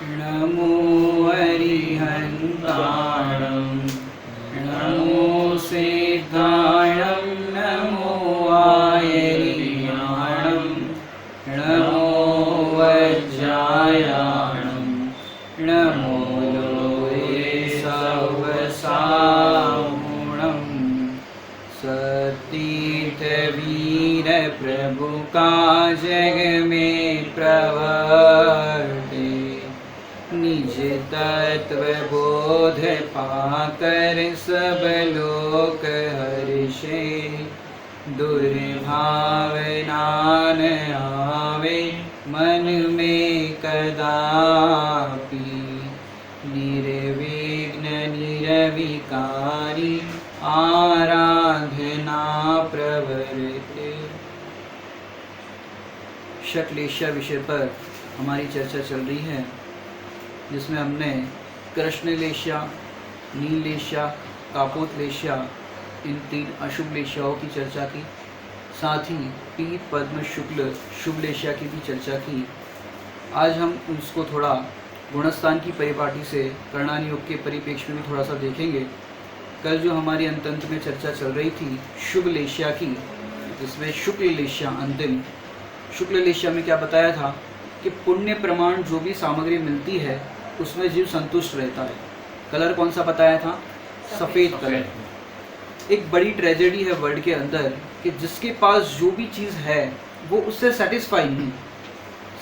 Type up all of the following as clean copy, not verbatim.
नमो हरिहन्ताणं नमो सिद्धाणं नमो आयर्याणं नमो वज्रायाणं नमो लोये सवसागुणं सतीर्थवीर प्रभु का जग में प्रवर्ते निज तत्व बोध पाकर सब लोक हर्षे दुर्भावना न आवे मन में कदापि निर्विघ्न निर्विकारी आराधना प्रवृत्ति। शक्लेशा विषय पर हमारी चर्चा चल रही है, जिसमें हमने कृष्णलेशा, नीललेशा, कापोतलेशा इन 3 अशुभ लेशाओं की चर्चा की। साथ ही पीत पद्म शुक्ल शुभलेशा की भी चर्चा की। आज हम उसको थोड़ा गुणस्थान की परिपाटी से कर्णानि योग के परिप्रेक्ष्य में भी थोड़ा सा देखेंगे। कल जो हमारी अंत में चर्चा चल रही थी शुभ लेशा की, जिसमें शुक्ल लेशा अंतिम शुक्ल लेशा में क्या बताया था कि पुण्य प्रमाण जो भी सामग्री मिलती है उसमें जीव संतुष्ट रहता है। कलर कौन सा बताया था? सफ़ेद कलर। एक बड़ी ट्रेजेडी है वर्ल्ड के अंदर कि जिसके पास जो भी चीज़ है वो उससे सेटिस्फाई नहीं।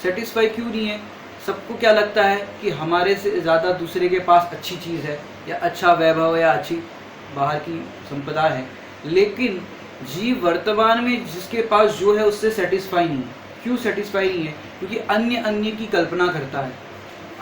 सेटिस्फाई क्यों नहीं है? सबको क्या लगता है कि हमारे से ज़्यादा दूसरे के पास अच्छी चीज़ है या अच्छा वैभव या अच्छी बाहर की संपदा है, लेकिन जीव वर्तमान में जिसके पास जो है उससे सेटिस्फाई नहीं। क्यों सेटिस्फाई नहीं है? क्योंकि अन्य की कल्पना करता है,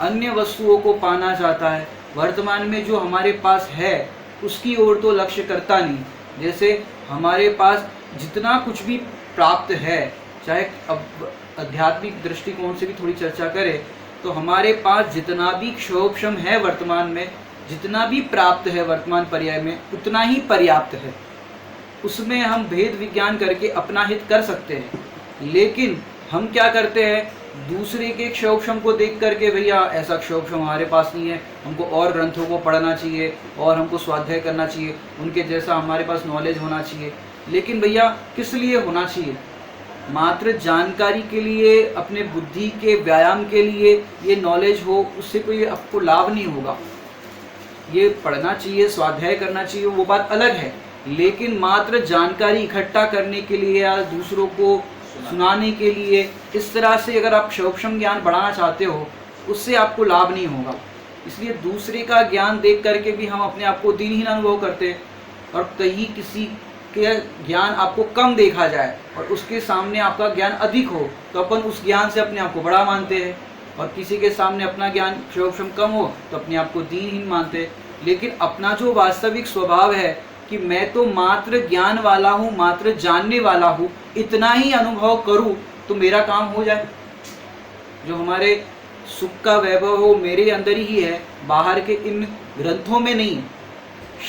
अन्य वस्तुओं को पाना चाहता है। वर्तमान में जो हमारे पास है उसकी ओर तो लक्ष्य करता नहीं। जैसे हमारे पास जितना कुछ भी प्राप्त है, चाहे अब आध्यात्मिक दृष्टिकोण से भी थोड़ी चर्चा करें तो हमारे पास जितना भी क्षोभक्षम है वर्तमान में, जितना भी प्राप्त है वर्तमान पर्याय में, उतना ही पर्याप्त है। उसमें हम भेद विज्ञान करके अपना हित कर सकते हैं, लेकिन हम क्या करते हैं? दूसरे के क्षोभक्षम को देख करके भैया ऐसा क्षोभक्षम हमारे पास नहीं है, हमको और ग्रंथों को पढ़ना चाहिए और हमको स्वाध्याय करना चाहिए, उनके जैसा हमारे पास नॉलेज होना चाहिए। लेकिन भैया किस लिए होना चाहिए? मात्र जानकारी के लिए, अपने बुद्धि के व्यायाम के लिए ये नॉलेज हो, उससे कोई आपको लाभ नहीं होगा। ये पढ़ना चाहिए, स्वाध्याय करना चाहिए, वो बात अलग है, लेकिन मात्र जानकारी इकट्ठा करने के लिए या दूसरों को सुनाने के लिए इस तरह से अगर आप क्षोभक्षम ज्ञान बढ़ाना चाहते हो, उससे आपको लाभ नहीं होगा। इसलिए दूसरे का ज्ञान देख करके भी हम अपने आप को दीनहीन अनुभव करते हैं, और कहीं किसी के ज्ञान आपको कम देखा जाए और उसके सामने आपका ज्ञान अधिक हो तो अपन उस ज्ञान से अपने आप को बड़ा मानते हैं, और किसी के सामने अपना ज्ञान क्षोभक्षम कम हो तो अपने आप को दीनहीन मानते हैं। लेकिन अपना जो वास्तविक स्वभाव है कि मैं तो मात्र ज्ञान वाला हूँ, मात्र जानने वाला हूँ, इतना ही अनुभव करूँ तो मेरा काम हो जाए। जो हमारे सुख का वैभव हो मेरे अंदर ही है, बाहर के इन ग्रंथों में नहीं है,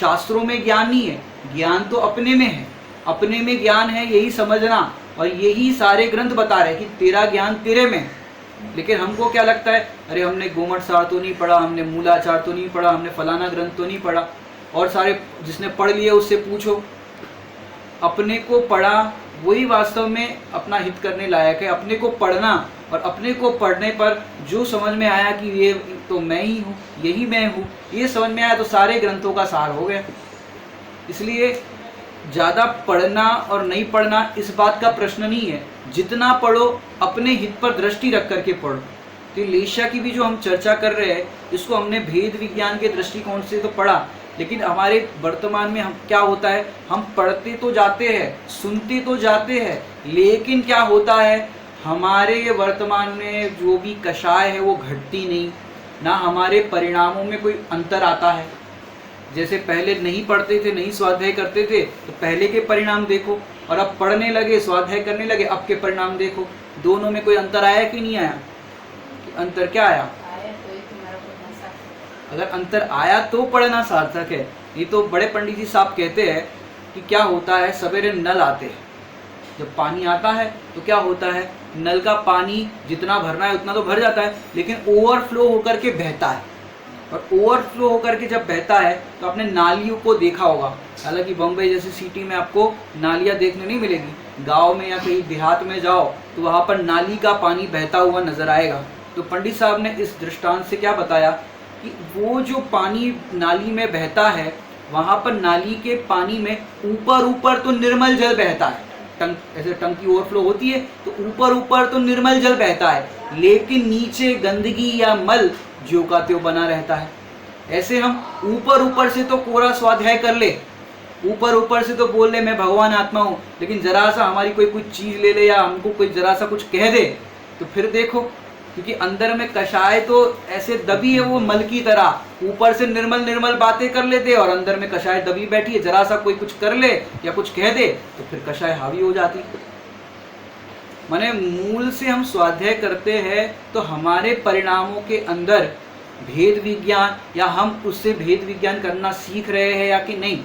शास्त्रों में ज्ञान नहीं है। ज्ञान तो अपने में है, अपने में ज्ञान है, यही समझना, और यही सारे ग्रंथ बता रहे कि तेरा ज्ञान तेरे में है। लेकिन हमको क्या लगता है, अरे हमने गोमठ सार तो नहीं पढ़ा, हमने मूलाचार तो नहीं पढ़ा, हमने फलाना ग्रंथ तो नहीं पढ़ा। और सारे जिसने पढ़ लिए उससे पूछो, अपने को पढ़ा वही वास्तव में अपना हित करने लायक है। अपने को पढ़ना और अपने को पढ़ने पर जो समझ में आया कि ये तो मैं ही हूँ, यही मैं हूँ, ये समझ में आया तो सारे ग्रंथों का सार हो गया। इसलिए ज़्यादा पढ़ना और नहीं पढ़ना इस बात का प्रश्न नहीं है, जितना पढ़ो अपने हित पर दृष्टि रख करके पढ़ो। तो लेशा की भी जो हम चर्चा कर रहे हैं, इसको हमने भेद विज्ञान के दृष्टिकोण से तो पढ़ा, लेकिन हमारे वर्तमान में हम क्या होता है, हम पढ़ते तो जाते हैं, सुनते तो जाते हैं, लेकिन क्या होता है, हमारे वर्तमान में जो भी कषाय है वो घटती नहीं, ना हमारे परिणामों में कोई अंतर आता है। जैसे पहले नहीं पढ़ते थे, नहीं स्वाध्याय करते थे, तो पहले के परिणाम देखो, और अब पढ़ने लगे, स्वाध्याय करने लगे, अब के परिणाम देखो, दोनों में कोई अंतर आया कि नहीं आया? अंतर क्या आया? अगर अंतर आया तो पढ़ना सार्थक है। ये तो बड़े पंडित जी साहब कहते हैं कि क्या होता है, सवेरे नल आते हैं, जब पानी आता है तो क्या होता है, नल का पानी जितना भरना है उतना तो भर जाता है, लेकिन ओवरफ्लो होकर के बहता है। और ओवरफ्लो होकर के जब बहता है तो आपने नालियों को देखा होगा। हालांकि बम्बई जैसी सिटी में आपको नालियाँ देखने नहीं मिलेगी, गांव में या कहीं देहात में जाओ तो वहाँ पर नाली का पानी बहता हुआ नजर आएगा। तो पंडित साहब ने इस दृष्टांत से क्या बताया कि वो जो पानी नाली में बहता है, वहाँ पर नाली के पानी में ऊपर ऊपर तो निर्मल जल बहता है, ऐसे टंकी ओवरफ्लो होती है तो ऊपर ऊपर तो निर्मल जल बहता है, लेकिन नीचे गंदगी या मल ज्यों का त्यों बना रहता है। ऐसे हम ऊपर ऊपर से तो कोरा स्वाध्याय कर ले, ऊपर ऊपर से तो बोल ले मैं भगवान आत्मा हूँ, लेकिन जरा सा हमारी कोई कुछ चीज ले ले या हमको कोई जरा सा कुछ कह दे तो फिर देखो, क्योंकि अंदर में कषाय तो ऐसे दबी है वो मल की तरह, ऊपर से निर्मल निर्मल बातें कर लेते और अंदर में कषाय दबी बैठी है। जरा सा कोई कुछ कर ले या कुछ कह दे तो फिर कषाय हावी हो जाती। माने मूल से हम स्वाध्याय करते हैं तो हमारे परिणामों के अंदर भेद विज्ञान या हम उससे भेद विज्ञान करना सीख रहे हैं या कि नहीं।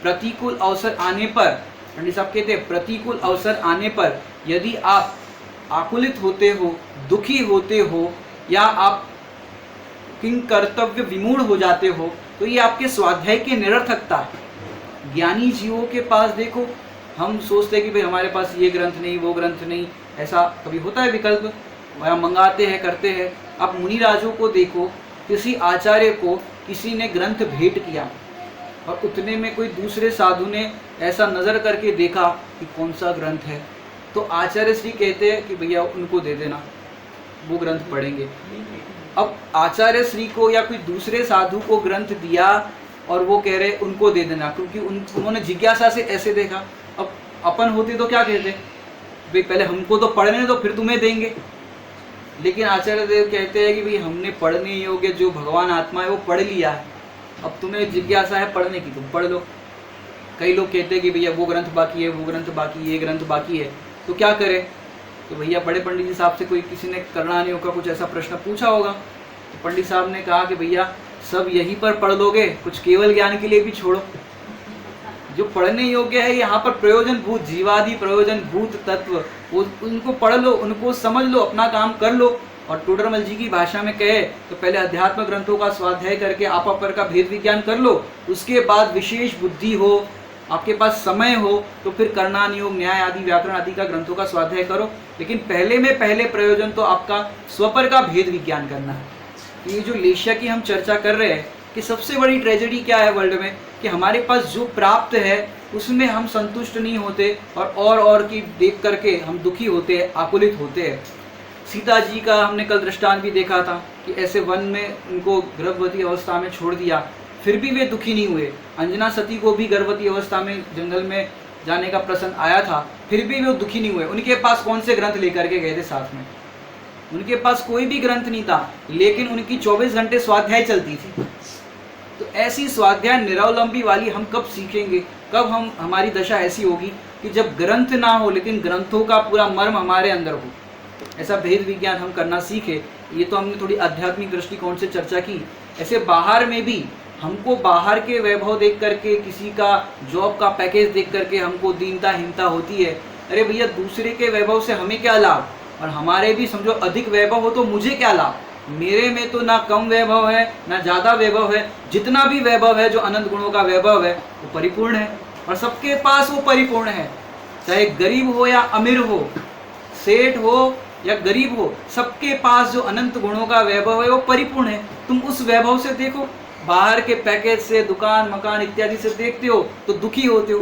प्रतिकूल अवसर आने पर, पंडित साहब कहते हैं प्रतिकूल अवसर आने पर यदि आप आकुलित होते हो, दुखी होते हो या आप किंग कर्तव्य विमूढ़ हो जाते हो तो ये आपके स्वाध्याय की निरर्थकता है। ज्ञानी जीवों के पास देखो, हम सोचते हैं कि भाई हमारे पास ये ग्रंथ नहीं वो ग्रंथ नहीं, ऐसा कभी होता है विकल्प, वह मंगाते हैं करते हैं। आप मुनिराजों को देखो, किसी आचार्य को किसी ने ग्रंथ भेंट किया और उतने में कोई दूसरे साधु ने ऐसा नजर करके देखा कि कौन सा ग्रंथ है, तो आचार्य श्री कहते हैं कि भैया उनको दे देना, वो ग्रंथ पढ़ेंगे। अब आचार्य श्री को या कोई दूसरे साधु को ग्रंथ दिया और वो कह रहे उनको दे देना, क्योंकि उन्होंने जिज्ञासा से ऐसे देखा। अब अपन होते तो क्या कहते, भाई पहले हमको तो पढ़ने दो फिर तुम्हें देंगे, लेकिन आचार्य देव कहते हैं कि भाई हमने पढ़ने योग्य जो भगवान आत्मा है वो पढ़ लिया है, अब तुम्हें जिज्ञासा है पढ़ने की तुम पढ़ लो। कई लोग कहते हैं कि भैया वो ग्रंथ बाकी है, वो ग्रंथ बाकी है, ये ग्रंथ बाकी है, तो क्या करें। तो भैया बड़े पंडित जी साहब से कोई किसी ने करणानियों का कुछ ऐसा प्रश्न पूछा होगा, तो पंडित साहब ने कहा कि भैया सब यहीं पर पढ़ लोगे, कुछ केवल ज्ञान के लिए भी छोड़ो। जो पढ़ने योग्य है यहाँ पर प्रयोजन भूत जीवादि प्रयोजन भूत तत्व, उनको पढ़ लो, उनको समझ लो, अपना काम कर लो। और टोडरमल जी की भाषा में कहे तो पहले अध्यात्म ग्रंथों का स्वाध्याय करके आप पर का भेद विज्ञान कर लो, उसके बाद विशेष बुद्धि हो, आपके पास समय हो तो फिर करणान योग न्याय आदि व्याकरण आदि का ग्रंथों का स्वाध्याय करो। लेकिन पहले प्रयोजन तो आपका स्वपर का भेद विज्ञान करना है। ये जो लेशिया की हम चर्चा कर रहे हैं कि सबसे बड़ी ट्रेजेडी क्या है वर्ल्ड में, कि हमारे पास जो प्राप्त है उसमें हम संतुष्ट नहीं होते और की देख करके हम दुखी होते हैं, आकुलित होते हैं। सीता जी का हमने कल दृष्टांत भी देखा था कि ऐसे वन में उनको गर्भवती अवस्था में छोड़ दिया, फिर भी वे दुखी नहीं हुए। अंजना सती को भी गर्भवती अवस्था में जंगल में जाने का प्रसंग आया था, फिर भी वे दुखी नहीं हुए। उनके पास कौन से ग्रंथ लेकर के गए थे साथ में, उनके पास कोई भी ग्रंथ नहीं था, लेकिन उनकी 24 घंटे स्वाध्याय चलती थी। तो ऐसी स्वाध्याय निरावलंबी वाली हम कब सीखेंगे, कब हमारी दशा ऐसी होगी कि जब ग्रंथ ना हो लेकिन ग्रंथों का पूरा मर्म हमारे अंदर हो। ऐसा भेद विज्ञान हम करना सीखे। ये तो हमने थोड़ी आध्यात्मिक दृष्टिकोण से चर्चा की। ऐसे बाहर में भी हमको बाहर के वैभव देख करके, किसी का जॉब का पैकेज देख करके हमको दीनता हिंता होती है। अरे भैया दूसरे के वैभव से हमें क्या लाभ, और हमारे भी समझो अधिक वैभव हो तो मुझे क्या लाभ। मेरे में तो ना कम वैभव है ना ज़्यादा वैभव है, जितना भी वैभव है जो अनंत गुणों का वैभव है वो परिपूर्ण है, और सबके पास वो परिपूर्ण है। चाहे गरीब हो या अमीर हो, सेठ हो या गरीब हो, सबके पास जो अनंत गुणों का वैभव है वो परिपूर्ण है। तुम उस वैभव से देखो, बाहर के पैकेज से, दुकान मकान इत्यादि से देखते हो तो दुखी होते हो।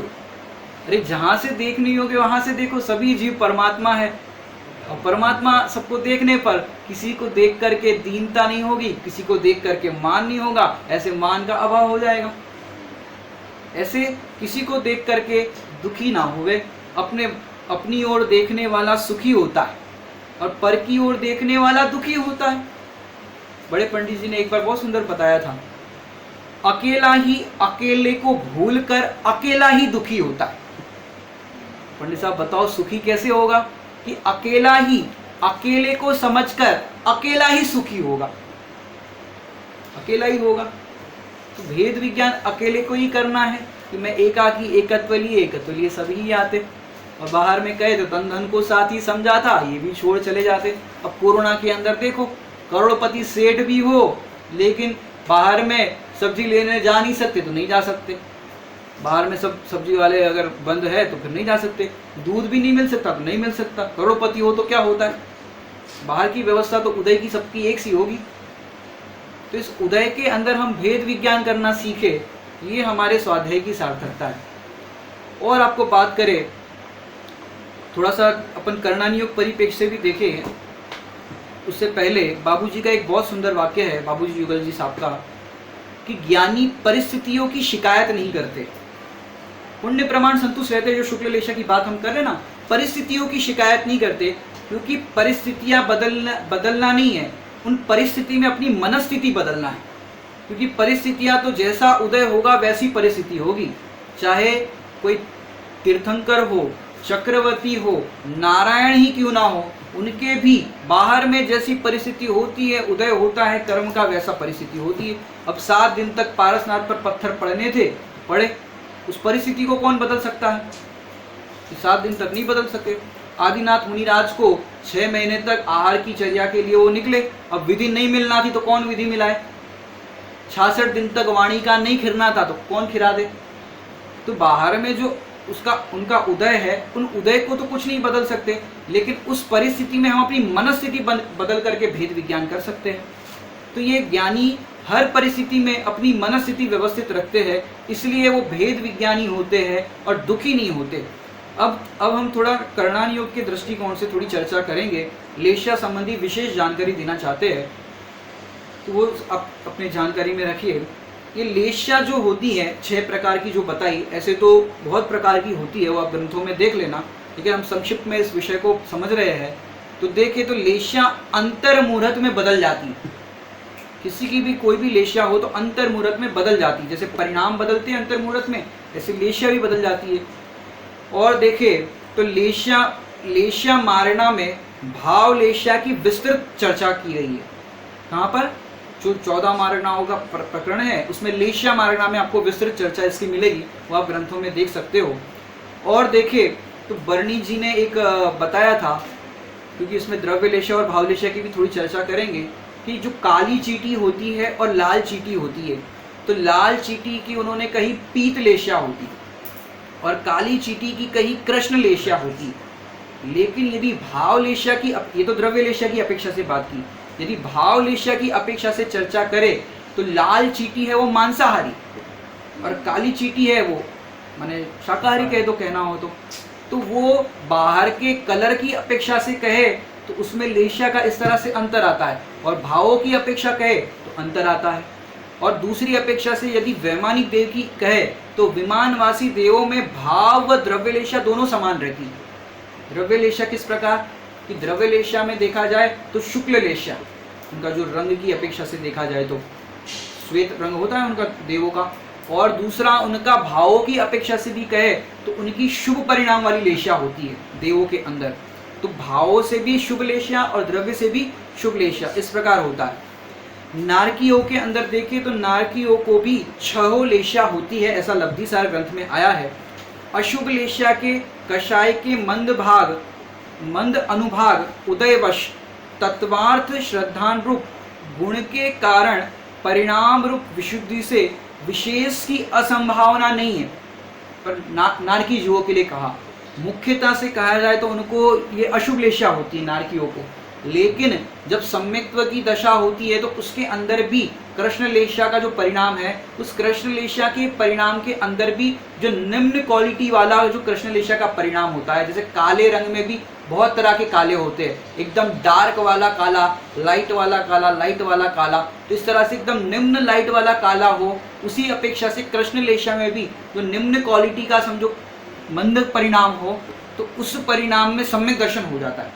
अरे जहाँ से देखने योग्य वहाँ से देखो, सभी जीव परमात्मा है, और परमात्मा सबको देखने पर किसी को देख करके दीनता नहीं होगी, किसी को देख करके मान नहीं होगा, ऐसे मान का अभाव हो जाएगा। ऐसे किसी को देख करके दुखी ना हुए। अपनी ओर देखने वाला सुखी होता है और पर की ओर देखने वाला दुखी होता है। बड़े पंडित जी ने एक बार बहुत सुंदर बताया था, अकेला ही अकेले को भूलकर अकेला ही दुखी होता है। पंडित साहब बताओ सुखी कैसे होगा, कि अकेला ही अकेले को समझकर अकेला ही सुखी होगा, अकेला ही होगा। तो भेद विज्ञान अकेले को ही करना है कि मैं एकाकी एकत्व लिए सभी ही आते। और बाहर में कहे तो तन धन को साथ ही समझा था, ये भी छोड़ चले जाते। अब कोरोना के अंदर देखो, करोड़पति सेठ भी हो लेकिन बाहर में सब्जी लेने जा नहीं सकते तो नहीं जा सकते, बाहर में सब सब्जी वाले अगर बंद है तो फिर नहीं जा सकते, दूध भी नहीं मिल सकता तो नहीं मिल सकता। करोड़पति हो तो क्या होता है, बाहर की व्यवस्था तो उदय की सबकी एक सी होगी। तो इस उदय के अंदर हम भेद विज्ञान करना सीखे, ये हमारे स्वाध्याय की सार्थकता है। और आपको बात करें थोड़ा सा अपन कर्णानियोग परिप्रेक्ष्य से भी देखें, उससे पहले बाबूजी का एक बहुत सुंदर वाक्य है, बाबूजी युगल जी साहब का, कि ज्ञानी परिस्थितियों की शिकायत नहीं करते, पुण्य प्रमाण संतुष्ट रहते। जो शुक्ल लेशा की बात हम कर रहे हैं ना, परिस्थितियों की शिकायत नहीं करते, क्योंकि परिस्थितियां बदलना नहीं है, उन परिस्थिति में अपनी मनस्थिति बदलना है। क्योंकि परिस्थितियां तो जैसा उदय होगा वैसी परिस्थिति होगी, चाहे कोई तीर्थंकर हो, चक्रवर्ती हो, नारायण ही क्यों ना हो, उनके भी बाहर में जैसी परिस्थिति होती है, उदय होता है कर्म का, वैसा परिस्थिति होती है। अब 7 दिन तक पारसनाथ पर पत्थर पड़ने थे, पड़े, उस परिस्थिति को कौन बदल सकता है? 7 दिन तक नहीं बदल सके। आदिनाथ मुनिराज को 6 महीने तक आहार की चर्या के लिए वो निकले, अब विधि नहीं मिलना थी तो कौन विधि मिलाए? 66 दिन तक वाणी का नहीं खिरना था तो कौन खिरा दे? तो बाहर में जो उनका उदय है, उन उदय को तो कुछ नहीं बदल सकते, लेकिन उस परिस्थिति में हम अपनी मनस्थिति बदल करके भेद विज्ञान कर सकते हैं। तो ये ज्ञानी हर परिस्थिति में अपनी मनस्थिति व्यवस्थित रखते हैं, इसलिए वो भेद विज्ञानी होते हैं और दुखी नहीं होते। अब हम थोड़ा कर्णानियोग के दृष्टिकोण से थोड़ी चर्चा करेंगे। लेशा संबंधी विशेष जानकारी देना चाहते हैं तो वो अपने जानकारी में रखिए। ये लेशा जो होती है 6 प्रकार की जो बताई, ऐसे तो बहुत प्रकार की होती है, वो आप ग्रंथों में देख लेना, लेकिन हम संक्षिप्त में इस विषय को समझ रहे हैं। तो देखें तो लेशा अंतर मुहूर्त में बदल जाती है। किसी की भी कोई भी लेशा हो तो अंतर मुहूर्त में बदल जाती है, जैसे परिणाम बदलते हैं अंतर मुहूर्त में, ऐसे लेशा भी बदल जाती है। और देखें तो लेशा मारणा में भाव लेशा की विस्तृत चर्चा की गई है। कहाँ पर? जो 14 मारणाओं का प्रकरण है उसमें लेशा मारणा में आपको विस्तृत चर्चा इसकी मिलेगी, वो आप ग्रंथों में देख सकते हो। और देखें तो बर्नी जी ने एक बताया था, क्योंकि इसमें द्रव्य लेशा और भाव लेशा की भी थोड़ी चर्चा करेंगे, कि जो काली चींटी होती है और लाल चींटी होती है, तो लाल चींटी की उन्होंने कही पीत लेशा होती और काली चींटी की कही कृष्ण लेशा होती। लेकिन यदि भाव लेशा की, ये तो द्रव्य लेशा की अपेक्षा से बात की, यदि भाव लेशा की अपेक्षा से चर्चा करें तो लाल चींटी है वो मांसाहारी और काली चींटी है वो माने शाकाहारी कहे तो कहना हो तो वो बाहर के कलर की अपेक्षा से कहे तो उसमें लेशा का इस तरह से अंतर आता है, और भावों की अपेक्षा कहे तो अंतर आता है। और दूसरी अपेक्षा से यदि वैमानिक देव की कहे तो विमानवासी देवों में भाव व द्रव्य लेशा दोनों समान रहती है। द्रव्य लेशा किस प्रकार कि द्रव्य लेशा में देखा जाए तो शुक्ल लेशा, उनका जो रंग की अपेक्षा से देखा जाए तो श्वेत रंग होता है उनका देवों का, और दूसरा उनका भावों की अपेक्षा से भी कहे तो उनकी शुभ परिणाम वाली लेशा होती है देवों के अंदर। तो भावों से भी शुभ लेशा और द्रव्य से भी शुभ लेशा, इस प्रकार होता है। नारकियों के अंदर देखें तो नारकियों को भी 6 लेशा होती है, ऐसा लब्धिसार ग्रंथ में आया है। अशुभ लेशा के कषाय के मंद अनुभाग उदयवश तत्वार्थ श्रद्धान रूप गुण के कारण परिणाम रूप विशुद्धि से विशेष की असंभावना नहीं है। पर नारकी जीवों के लिए कहा, मुख्यता से कहा जाए तो उनको ये अशुभ लेशा होती है नारकियों को, लेकिन जब सम्यक्त्व की दशा होती है तो उसके अंदर भी कृष्ण लेशा का जो परिणाम है, उस कृष्ण लेशा के परिणाम के अंदर भी जो निम्न क्वालिटी वाला जो कृष्ण लेशा का परिणाम होता है, जैसे काले रंग में भी बहुत तरह के काले होते हैं, एकदम डार्क वाला काला, लाइट वाला काला, लाइट वाला काला, तो इस तरह से एकदम निम्न लाइट वाला काला हो, उसी अपेक्षा से कृष्ण लेशा में भी जो निम्न क्वालिटी का समझो मंद परिणाम हो तो उस परिणाम में सम्यक दर्शन हो जाता है।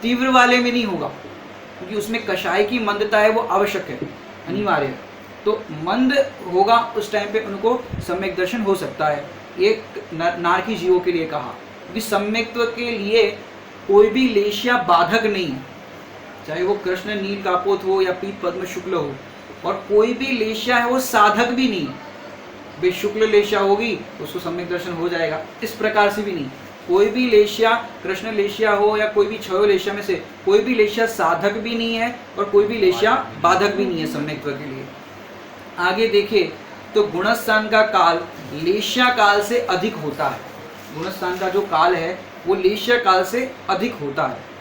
तीव्र वाले में नहीं होगा, क्योंकि उसमें कषाय की मंदता है वो आवश्यक है, अनिवार्य है। तो मंद होगा उस टाइम पे उनको सम्यक दर्शन हो सकता है। एक नारकी जीवों के लिए कहा, क्योंकि सम्यक्त्व के लिए कोई भी लेशा बाधक नहीं है, चाहे वो कृष्ण नील कापोत हो या पीत पद्म शुक्ल हो, और कोई भी लेशा है वो साधक भी नहीं। भाई शुक्ल लेशा होगी तो उसको सम्यक दर्शन हो जाएगा, इस प्रकार से भी नहीं। कोई भी लेशिया, कृष्ण लेशिया हो या कोई भी छयो लेशिया में से कोई भी लेशिया साधक भी नहीं है और कोई भी लेशिया बाधक भी नहीं है सम्यक्त्व के लिए। आगे देखिए तो गुणस्थान का काल लेशिया काल से अधिक होता है। गुणस्थान का जो काल है वो लेशिया काल से अधिक होता है।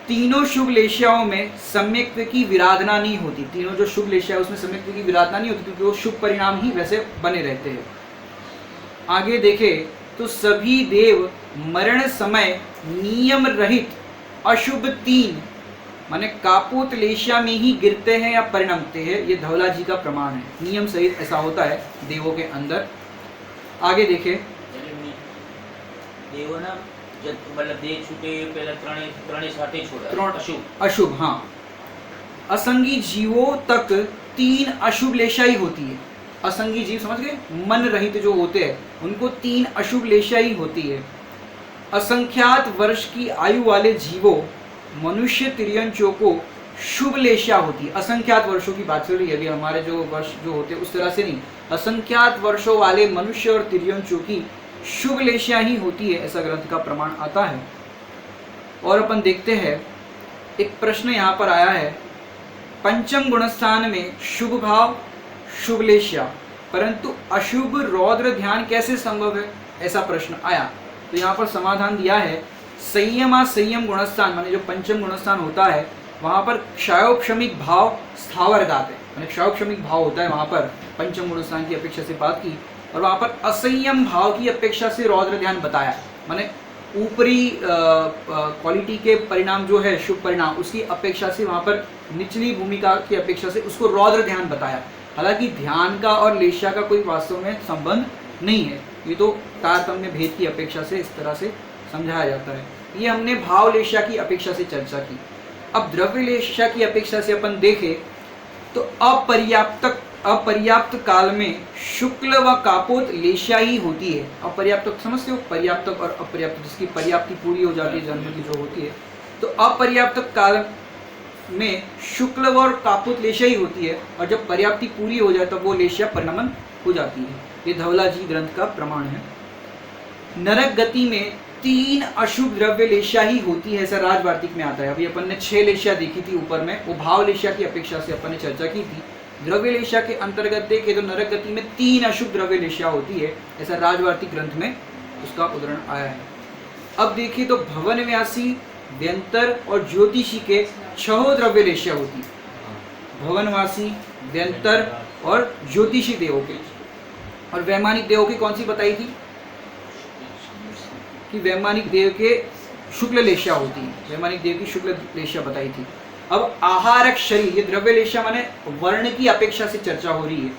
तीनों शुभ लेशियाओं में सम्यक्त्व की विराधना नहीं होती। तीनों जो शुभ लेशिया है उसमें सम्यक्त्व की विराधना नहीं होती क्योंकि वो शुभ परिणाम ही वैसे बने रहते हैं। आगे देखें तो सभी देव मरण समय नियम रहित अशुभ 3 माने कापोत लेशिया में ही गिरते हैं या परिणमते हैं। ये धवला जी का प्रमाण है, नियम सहित ऐसा होता है देवों के अंदर। आगे देखें देवों ना मतलब देह छूटे पहले त्रणे साथे छोड़ा अशुभ। हाँ, असंगी जीवों तक 3 अशुभ लेशा ही होती है। असंगी जीव समझ गए, मन रहित जो होते हैं उनको 3 अशुभ लेशा ही होती है। असंख्यात वर्ष की आयु वाले जीवों मनुष्य तिर्यंचों को शुभ लेशा होती है। असंख्यात वर्षों की बात चल रही है अभी, हमारे जो वर्ष जो होते हैं उस तरह से नहीं। असंख्यात वर्षों वाले मनुष्य और तिर्यंचों की शुभ लेशिया ही होती है, ऐसा ग्रंथ का प्रमाण आता है। और अपन देखते हैं एक प्रश्न यहाँ पर आया है, पंचम गुणस्थान में शुभ भाव शुभ लेशिया परंतु अशुभ रौद्र ध्यान कैसे संभव है, ऐसा प्रश्न आया। तो यहाँ पर समाधान दिया है, संयम गुणस्थान माने जो पंचम गुणस्थान होता है वहाँ पर क्षयोपशमिक भाव स्थावर गाते हैं, माने क्षयोपशमिक भाव होता है वहाँ पर पंचम गुणस्थान की अपेक्षा से बात की। और वहाँ पर असंयम भाव की अपेक्षा से रौद्र ध्यान बताया, माने ऊपरी क्वालिटी के परिणाम जो है शुभ परिणाम उसकी अपेक्षा से वहाँ पर निचली भूमिका की अपेक्षा से उसको रौद्र ध्यान बताया। हालांकि ध्यान का और लेशिया का कोई वास्तव में संबंध नहीं है, ये तो तारतम्य भेद की अपेक्षा से इस तरह से समझाया जाता है। ये हमने भाव लेशिया की अपेक्षा से चर्चा की। अब द्रव्य लेशिया की अपेक्षा से अपन देखें तो अपर्याप्त काल में शुक्ल व कापोत लेशिया ही होती है। अपर्याप्त समझते हो, पर्याप्त और अपर्याप्त, जिसकी पर्याप्ति पूरी हो जाती है जन्म की जो होती है, तो अपर्याप्त काल में शुक्ल और कापोत लेशिया ही होती है और जब पर्याप्ति पूरी हो जाए तब वो लेशिया परिणमन हो जाती है। ये धवला जी ग्रंथ का प्रमाण है। नरक गति में 3 अशुभ द्रव्य लेशिया ही होती है, ऐसा राजवार्तिक में आता है। अभी अपन ने 6 लेशिया देखी थी ऊपर में, वो भाव लेशिया की अपेक्षा से अपन ने चर्चा की थी। द्रव्य लेशिया के अंतर्गत देखे तो नरक गति में 3 अशुभ द्रव्य लेशिया होती है, ऐसा राजवार्तिक ग्रंथ में उसका उदाहरण आया है। अब देखिए तो भवन व्यासी, व्यंतर और ज्योतिषी के 6 द्रव्य लेशिया होती है। भवनवासी, व्यंतर और ज्योतिषी देवों के। और वैमानिक देवों की कौन सी बताई थी कि वैमानिक देव के शुक्ल लेशिया होती है, वैमानिक देव की शुक्ल लेशिया बताई थी। अब आहारक शरीर, ये द्रव्य लेशिया माने वर्ण की अपेक्षा से चर्चा हो रही है।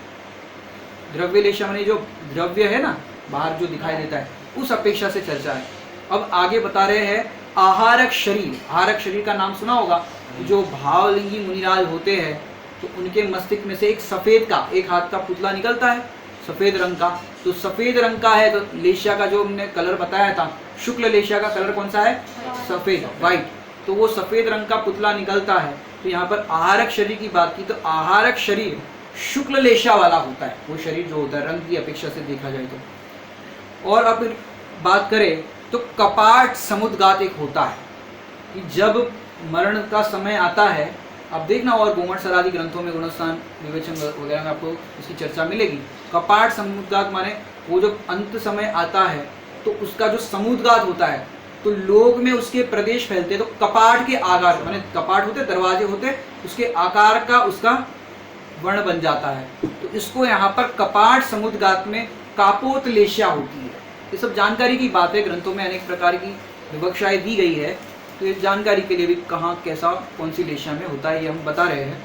द्रव्य लेशिया माने जो द्रव्य है ना बाहर जो दिखाई देता है उस अपेक्षा से चर्चा है। अब आगे बता रहे हैं आहारक शरीर। आहारक शरीर का नाम सुना होगा, जो भावलिंगी मुनिराज होते हैं तो उनके मस्तिष्क में से एक सफेद का, एक हाथ का पुतला निकलता है सफेद रंग का। तो सफेद रंग का है तो लेशिया का जो हमने कलर बताया था, शुक्ल लेशिया का कलर कौन सा है, सफेद, व्हाइट। तो वो सफेद रंग का पुतला निकलता है। तो यहाँ पर आहारक शरीर की बात की तो आहारक शरीर शुक्ल लेशिया वाला होता है, वो शरीर जो होता है रंग की अपेक्षा से देखा जाए तो। और अब बात करें तो कपाट समुद्गात एक होता है कि जब मरण का समय आता है, अब देखना और गोमठ आदि ग्रंथों में गुणस्थान विवेचन वगैरह में आपको इसकी चर्चा मिलेगी। कपाट समुद्गात माने वो जब अंत समय आता है तो उसका जो समुद्गात होता है तो लोग में उसके प्रदेश फैलते हैं। तो कपाट के आकार माने कपाट होते, दरवाजे होते, उसके आकार का उसका वर्ण बन जाता है। तो इसको यहाँ पर कपाट समुद्गात में कापोत लेशिया होती है। ये सब जानकारी की बात है, ग्रंथों में अनेक प्रकार की विवक्षाएं दी गई है, तो ये जानकारी के लिए भी कहाँ कैसा कौन सी लेशिया में होता है ये हम बता रहे हैं।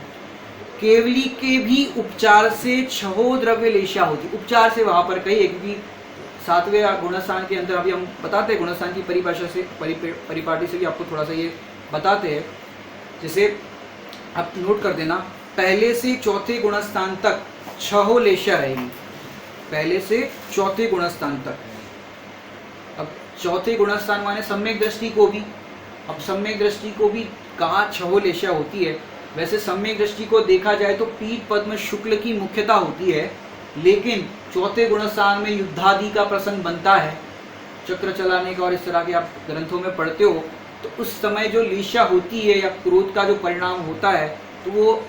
केवली के भी उपचार से 6 द्रव्य लेशिया होती। उपचार से वहाँ पर कही एक भी 7वें गुणस्थान के अंदर अभी हम बताते हैं, गुणस्थान की परिभाषा से परिपाटी से भी आपको थोड़ा सा ये बताते हैं। जैसे आप नोट कर देना, पहले से 4थे गुणस्थान तक 6 लेशिया रहेगी, पहले से 4थे गुणस्थान तक। अब 4थे गुणस्थान माने सम्यक दृष्टि को भी, अब सम्यक दृष्टि को भी कहाँ 6 लेशिया होती है। वैसे सम्यक दृष्टि को देखा जाए तो पीठ पद्म शुक्ल की मुख्यता होती है, लेकिन 4थे गुणस्थान में युद्धादि का प्रसंग बनता है चक्र चलाने का और इस तरह के आप ग्रंथों में पढ़ते हो, तो उस समय जो लेशा होती है या क्रोध का जो परिणाम होता है, तो वो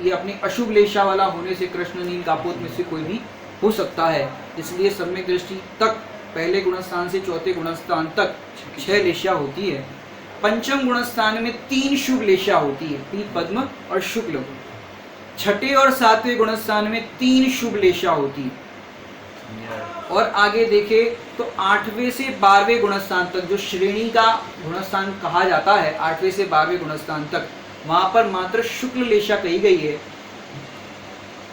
ये अपनी अशुभ लेशा वाला होने से कृष्ण नील कापोत में से कोई भी हो सकता है। इसलिए सम्यक दृष्टि तक पहले गुणस्थान से चौथे गुणस्थान तक 6 लेशा होती है। पंचम गुणस्थान में 3 शुभ लेशा होती है, पीत पद्म और शुक्ल। छठे और सातवें गुणस्थान में 3 शुभ लेशा होती है। और आगे देखे तो 8वें से 12वें गुणस्थान तक जो श्रेणी का गुणस्थान कहा जाता है, 8वें से 12वें गुणस्थान तक, वहां पर मात्र शुक्ल लेशा कही गई है।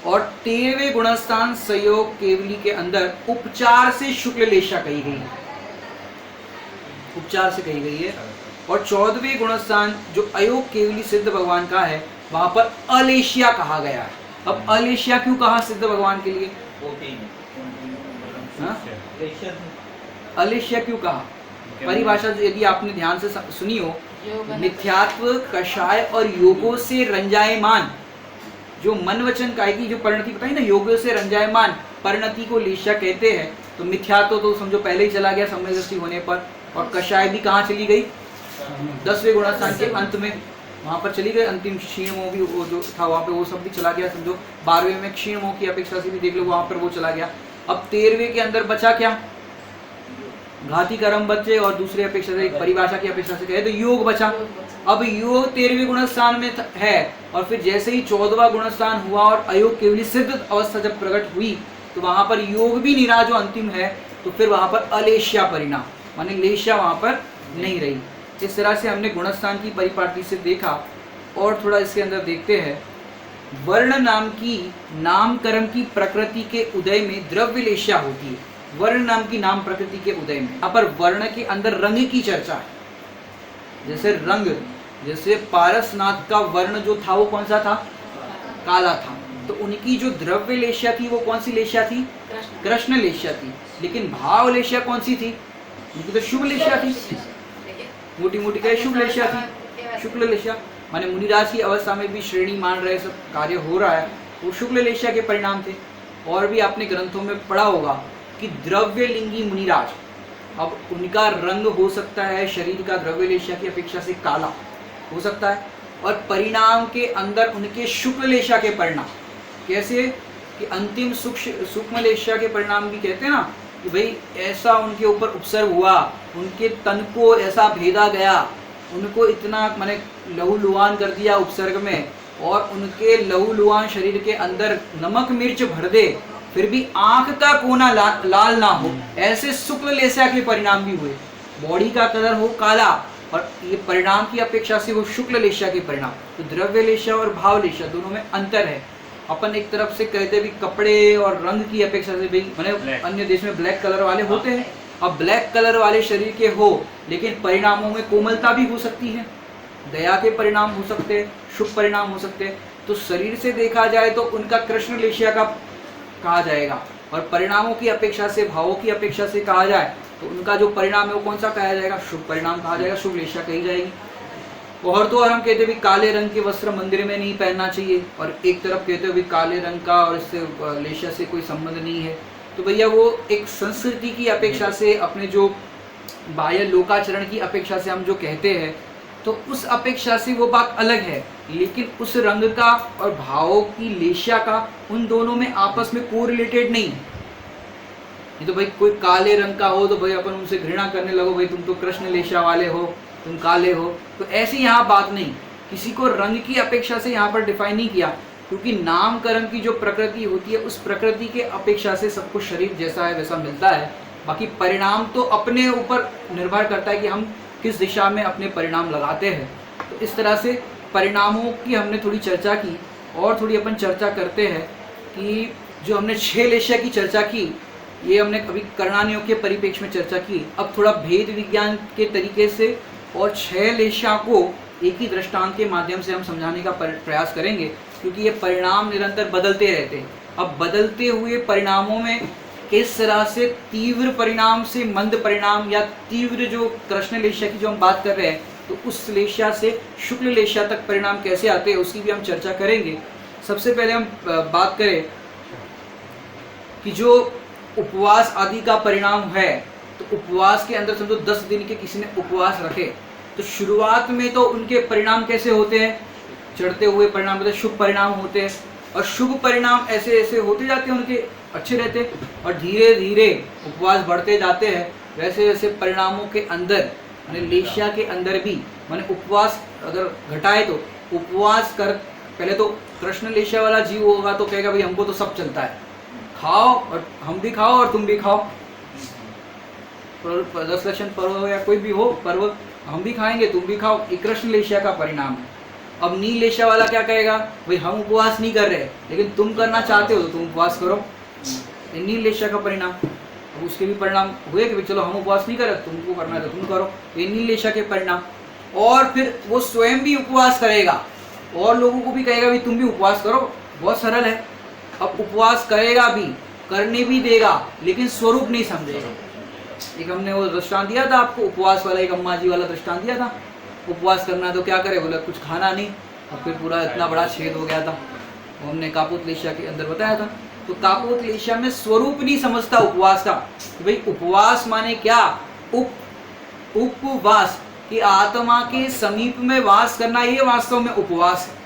और 13वें गुणस्थान संयोग केवली के अंदर उपचार से शुक्ल लेशा कही गई है, उपचार से कही गई है। और 14वें गुणस्थान जो अयोग केवली सिद्ध भगवान का है, वहां पर अलेशिया कहा गया है। अब अलेशिया क्यों कहा सिद्ध भगवान के लिए? हाँ? अलेशिया क्यों कहा? परिभाषा यदि आपने ध्यान से सुनी हो, मिथ्यात्व, कषाय और योगों से रंजायमान, जो मन वचन काय की जो परिणति बताई ना, योगों से रंजायमान परिणति को लेशा कहते हैं। तो मिथ्यात्व तो समझो पहले ही चला गया सम्यक दृष्टि होने पर, और कषाय भी कहाँ चली गई? 10वें गुणस्थान के अंत में वहां पर चली गई। अंतिम क्षीण मोह भी वो जो था वहां पे वो सब भी चला गया। समझो 12वें में क्षीण मोह की अपेक्षा से भी देख लो, वहां पर वो चला गया। अब 13वें के अंदर बचा क्या? घाती कर्म बचे, और दूसरे अपेक्षा से, एक परिभाषा की अपेक्षा से कहे तो योग बचा। अब योग 13वें गुणस्थान में है, और फिर जैसे ही 14वां गुणस्थान हुआ और अयोग केवली सिद्ध अवस्था जब प्रकट हुई, तो वहां पर योग भी निरा जो अंतिम है, तो फिर वहां पर अलेशिया परिणाम, माने लेशा वहां पर नहीं रही। इस तरह से हमने गुणस्थान की परिपाटी से देखा। और थोड़ा इसके अंदर देखते हैं। वर्ण नाम की नाम कर्म की प्रकृति के उदय में द्रव्य लेशा होती है। वर्ण नाम की नाम प्रकृति के उदय में, यहाँ पर वर्ण के अंदर रंग की चर्चा है। जैसे रंग, जैसे पारसनाथ का वर्ण जो था वो कौन सा था? काला था। तो उनकी जो द्रव्य लेशा थी वो कौन सी लेशा थी? कृष्ण लेशा थी। लेकिन भाव लेशा कौन सी थी? उनकी तो शुभ लेशा थी, मोटी मोटी क्या शुभ लेशा थी, शुक्ल लेशा। माने मुनिराज की अवस्था में भी श्रेणी मान रहे, सब कार्य हो रहा है, वो शुक्ल लेशा के परिणाम थे। और भी आपने ग्रंथों में पढ़ा होगा कि द्रव्य लिंगी मुनिराज, अब उनका रंग हो सकता है शरीर का द्रव्य लेशा की अपेक्षा से काला हो सकता है, और परिणाम के अंदर उनके शुक्ल लेशा के परिणाम कैसे कि अंतिम सूक्ष्म लेशा के परिणाम भी कहते हैं ना, कि भाई ऐसा उनके ऊपर उपसर्ग हुआ, उनके तन को ऐसा भेदा गया, उनको इतना माने लहूलुहान कर दिया उपसर्ग में, और उनके लहूलुहान शरीर के अंदर नमक मिर्च भर दे, फिर भी आंख का कोना लाल ना हो, ऐसे शुक्ल लेशा के परिणाम भी हुए। बॉडी का कलर हो काला, और ये परिणाम की अपेक्षा से वो शुक्ल लेशा के परिणाम। तो द्रव्य लेशा और भाव लेशा दोनों में अंतर है। अपन एक तरफ से कहते भी कपड़े और रंग की अपेक्षा से भाई मैंने अन्य देश में ब्लैक कलर वाले होते हैं। अब ब्लैक कलर वाले शरीर के हो, लेकिन परिणामों में कोमलता भी हो सकती है, दया के परिणाम हो सकते हैं, शुभ परिणाम हो सकते हैं। तो शरीर से देखा जाए तो उनका कृष्ण लेशिया का कहा जाएगा, और परिणामों की अपेक्षा से, भावों की अपेक्षा से कहा जाए तो उनका जो परिणाम है वो कौन सा कहा जाएगा? शुभ परिणाम कहा जाएगा, शुभ लेशा कही जाएगी। और तो और हम कहते भी काले रंग के वस्त्र मंदिर में नहीं पहनना चाहिए, और एक तरफ कहते भी काले रंग का और इससे लेशा से कोई संबंध नहीं है। तो भैया वो एक संस्कृति की अपेक्षा से, अपने जो बाह्य लोकाचरण की अपेक्षा से हम जो कहते हैं, तो उस अपेक्षा से वो बात अलग है। लेकिन उस रंग का और भावों की लेशा का उन दोनों में आपस में कोरिलेटेड नहीं है। ये तो भाई कोई काले रंग का हो तो भाई अपन उनसे घृणा करने लगो, भाई तुम तो कृष्ण लेशा वाले हो, तुम काले हो। तो ऐसी यहाँ बात नहीं, किसी को रंग की अपेक्षा से यहाँ पर डिफाइन नहीं किया, क्योंकि नामकरण की जो प्रकृति होती है उस प्रकृति के अपेक्षा से सबको शरीर जैसा है वैसा मिलता है। बाकी परिणाम तो अपने ऊपर निर्भर करता है कि हम किस दिशा में अपने परिणाम लगाते हैं। तो इस तरह से परिणामों की हमने थोड़ी चर्चा की, और थोड़ी अपन चर्चा करते हैं कि जो हमने 6 लेशा की चर्चा की, ये हमने कभी कर्णानियों के परिप्रेक्ष्य में चर्चा की। अब थोड़ा भेद विज्ञान के तरीके से और 6 लेशा को एक ही दृष्टांत के माध्यम से हम समझाने का प्रयास करेंगे, क्योंकि ये परिणाम निरंतर बदलते रहते हैं। अब बदलते हुए परिणामों में किस तरह से तीव्र परिणाम से मंद परिणाम, या तीव्र जो कृष्ण लेशा की जो हम बात कर रहे हैं, तो उस लेशा से शुक्ल लेशा तक परिणाम कैसे आते हैं उसकी भी हम चर्चा करेंगे। सबसे पहले हम बात करें कि जो उपवास आदि का परिणाम है, तो उपवास के अंदर समझो 10 दिन के किसी ने उपवास रखे, तो शुरुआत में तो उनके परिणाम कैसे होते हैं, चढ़ते हुए परिणाम होते हैं, शुभ परिणाम होते हैं, और शुभ परिणाम ऐसे ऐसे होते जाते हैं, उनके अच्छे रहते हैं, और धीरे धीरे उपवास बढ़ते जाते हैं। वैसे वैसे परिणामों के अंदर माने लेशिया के अंदर भी माने उपवास अगर घटाए तो उपवास कर, पहले तो कृष्ण लेशिया वाला जीव होगा तो कहेगा भाई हमको तो सब चलता है, खाओ और हम भी खाओ और तुम भी खाओ, 10 लक्षण पर्व हो या कोई भी हो पर्व, हम भी खाएंगे तुम भी खाओ, ये कृष्ण लेशिया का परिणाम है। अब नील लेशिया वाला क्या कहेगा, भाई हम उपवास नहीं कर रहे लेकिन तुम करना चाहते हो तो तुम उपवास करो, ये नील लेशिया का परिणाम। अब उसके भी परिणाम हुए कि भाई चलो हम उपवास नहीं कर रहे, तुमको करना है तो तुम करो, ये नील लेशिया के परिणाम। और फिर वो स्वयं भी उपवास करेगा और लोगों को भी कहेगा भाई तुम भी उपवास करो, बहुत सरल है। अब उपवास करेगा भी, करने भी देगा, लेकिन स्वरूप नहीं समझेगा। एक हमने वो दृष्टांत दिया था आपको, उपवास वाला, एक अम्मा जी वाला दृष्टांत दिया था। उपवास करना तो क्या करे, बोला कुछ खाना नहीं, और फिर पूरा इतना बड़ा छेद हो गया था, वो हमने कापोत लेशिया के अंदर बताया था। तो कापोत लेशिया में स्वरूप नहीं समझता उपवास का, कि भाई उपवास माने क्या, उपवास कि आत्मा के समीप में वास करना, ये वास्तव में उपवास है।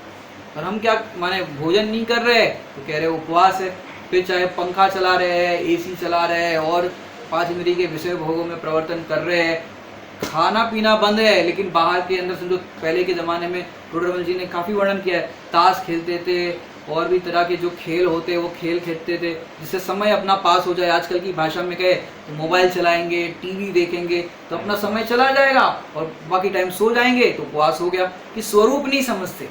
और हम क्या माने, भोजन नहीं कर रहे तो कह रहे उपवास है, फिर चाहे पंखा चला रहे हैं, एसी चला रहे हैं और 5 इंद्रिय के विषय भोगों में प्रवर्तन कर रहे हैं, खाना पीना बंद है, लेकिन बाहर के अंदर समझो पहले के ज़माने में रुद्रमल जी ने काफ़ी वर्णन किया है, ताश खेलते थे और भी तरह के जो खेल होते वो खेल खेलते थे जिससे समय अपना पास हो जाए। आजकल की भाषा में कहे तो मोबाइल चलाएंगे, टीवी देखेंगे तो अपना समय चला जाएगा और बाकी टाइम सो जाएंगे, तो उपवास हो गया। कि स्वरूप नहीं समझते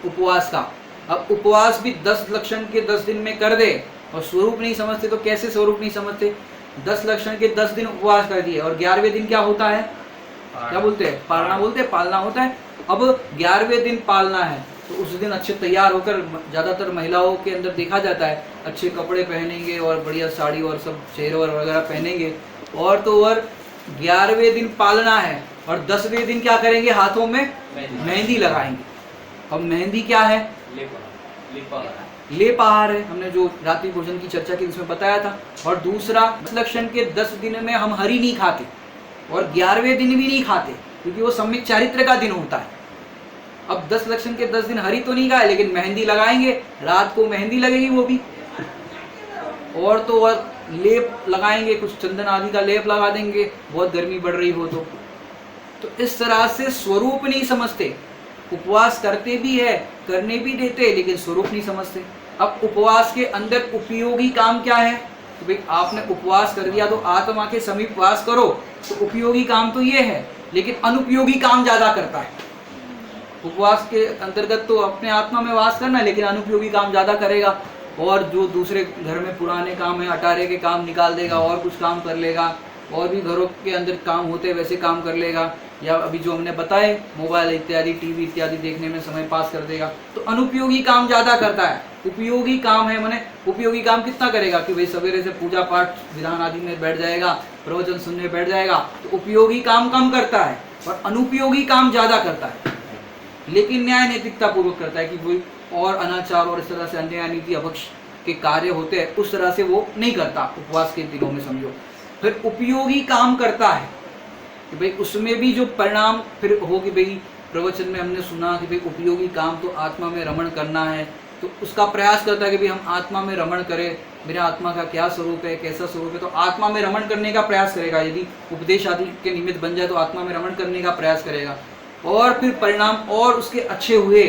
उपवास का। अब उपवास भी 10 लक्षण के 10 दिन में कर दे और स्वरूप नहीं समझते, तो कैसे स्वरूप नहीं समझते। 10 लक्षण के 10 दिन उपवास कर दिए और 11वें दिन क्या होता है, क्या बोलते हैं, पालना बोलते हैं, पालना होता है। अब 11वें दिन पालना है तो उस दिन अच्छे तैयार होकर, ज़्यादातर महिलाओं के अंदर देखा जाता है अच्छे कपड़े पहनेंगे और बढ़िया साड़ी और सब चेहरे वगैरह पहनेंगे, और तो और 11वें दिन पालना है और 10वें दिन क्या करेंगे, हाथों में मेहंदी लगाएंगे। अब मेहंदी क्या है, लेप आहार है, हमने जो रात्रि भोजन की चर्चा की उसमें बताया था। और दूसरा लक्षण के 10 दिन में हम हरी नहीं खाते और 11वें दिन भी नहीं खाते, क्योंकि वो सम्यक चारित्र का दिन होता है। अब 10 लक्षण के 10 दिन हरी तो नहीं खाए, लेकिन मेहंदी लगाएंगे, रात को मेहंदी लगेगी वो भी, और तो और लेप लगाएंगे, कुछ चंदन आदि का लेप लगा देंगे, बहुत गर्मी बढ़ रही हो तो इस तरह से स्वरूप नहीं समझते। उपवास करते भी है, करने भी देते, लेकिन स्वरूप नहीं समझते। अब उपवास के अंदर उपयोगी काम क्या है, तो भाई आपने उपवास कर दिया तो आत्मा के समीप वास करो, तो उपयोगी काम तो ये है, लेकिन अनुपयोगी काम ज्यादा करता है। उपवास के अंतर्गत तो अपने आत्मा में वास करना है, लेकिन अनुपयोगी काम ज्यादा करेगा, और जो दूसरे घर में पुराने काम है, अटारे के काम निकाल देगा और कुछ काम कर लेगा, और भी घरों के अंदर काम होते हैं वैसे काम कर लेगा, या अभी जो हमने बताए मोबाइल इत्यादि, टीवी इत्यादि देखने में समय पास कर देगा। तो अनुपयोगी काम ज्यादा करता है। उपयोगी काम है माने उपयोगी काम कितना करेगा, कि भाई सवेरे से पूजा पाठ विधान आदि में बैठ जाएगा, प्रवचन सुनने बैठ जाएगा, तो उपयोगी काम कम करता है और अनुपयोगी काम ज्यादा करता है। लेकिन न्याय नैतिकता पूर्वक करता है, कि कोई और अनाचार और इस तरह से अन्याय नीति अभक्ष के कार्य होते हैं उस तरह से वो नहीं करता उपवास के दिनों में समझो। फिर उपयोगी काम करता है कि भाई उसमें भी जो परिणाम फिर हो, कि भाई प्रवचन में हमने सुना कि भाई उपयोगी काम तो आत्मा में रमण करना है, तो उसका प्रयास करता है कि भाई हम आत्मा में रमण करें, मेरे आत्मा का क्या स्वरूप है, कैसा स्वरूप है, तो आत्मा में रमण करने का प्रयास करेगा। यदि उपदेश आदि के निमित्त बन जाए तो आत्मा में रमण करने का प्रयास करेगा, और फिर परिणाम और उसके अच्छे हुए